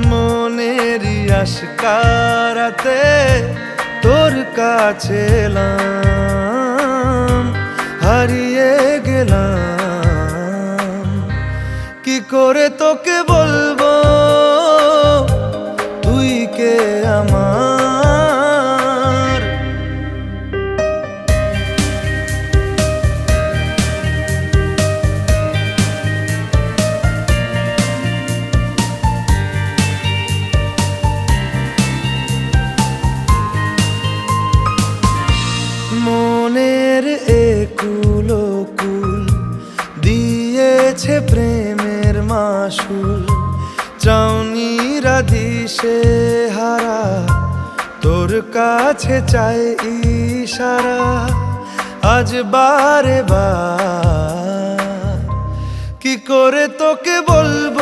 মনেরই আশকারাতে তোর কাছে এলাম, হারিয়ে গেলাম। কি করে তোকে বলবো তুই কে আমার? মনের একুলো কুল দিয়েছে প্রেমের মাসুল, চাউনিরা দিশে হারা তোর কাছে চাই ইশারা। আজ বারে বার কি করে তোকে বলবো